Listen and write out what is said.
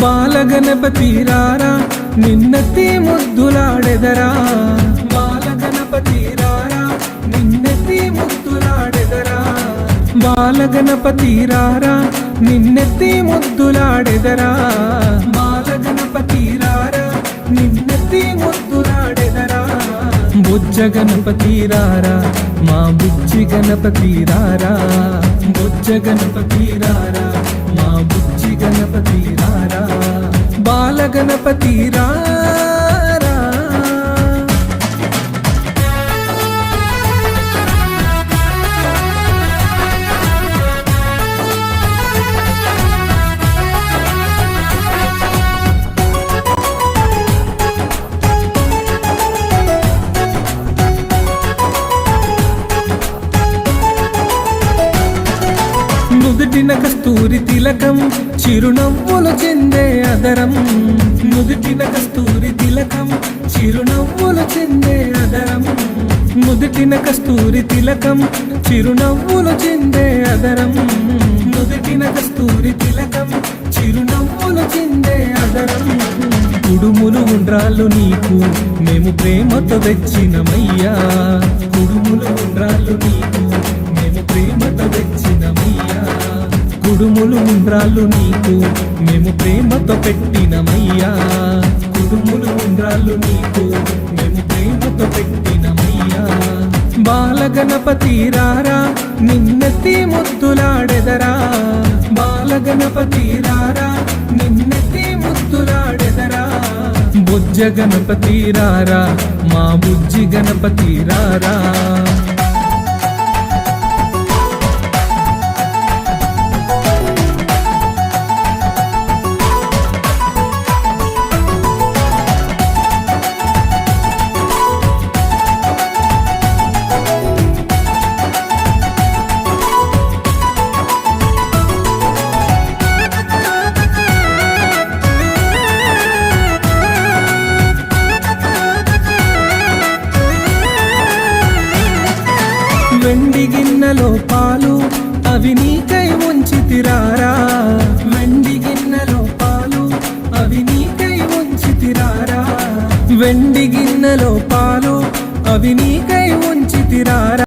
బాలగణపతి రారా నిన్నెత్తి ముద్దులాడెదరా, బాలగణపతి రారా నిన్నెత్తి ముద్దులాడెదరా, బాలగణపతి రారా నిన్నెత్తి ముద్దులాడెదరా, బాలగణపతి రారా నిన్నెత్తి ముద్దులాడెదరా, బుజ్జ గణపతి రారా మా బుజ్జి గణపతి రారా, బుజ్జ గణపతి రారా మా బుజ్జి గణపతి రారా, బాలగణపతి రారా. నుదుటిన కస్తూరి తిలకం చిరునవ్వులు చెందే అదరం, నుదుటిన కస్తూరి తిలకం చిరునవ్వులు చెందే అదరం, నుదుటిన కస్తూరి తిలకం చిరునవ్వులు చెందే అదరం, నుదుటిన కస్తూరి తిలకం చిరునవ్వులు చెందే అదరం, కుడుములు ఉండ్రాళ్ళు నీకు మేము ప్రేమతో తెచ్చినమయ్యా, కుడుములు ఉండ్రాళ్ళు నీకు మేము ప్రేమతో తెచ్చినమయ్యా, కుడుములు ఉండ్రాళ్ళు నీకు మేము ప్రేమతో పెట్టినమయ్యా, కుడుములు ఉండ్రాళ్ళు నీకు మేము ప్రేమతో పెట్టినమయ్యా, బాలగణపతి రారా నిన్నెత్తి ముద్దులాడెదరా, బాలగణపతి రారా నిన్నెత్తి ముద్దులాడెదరా, బుజ్జ గణపతి రారా మా బుజ్జి గణపతి రారా. వెండి గిన్నెలో పాలు అవి నీకై ఉంచితిరారా, వెండి గిన్నెలో పాలు అవి నీకై ఉంచితిరారా, వెండి గిన్నెలో పాలు అవి నీకై ఉంచితిరారా.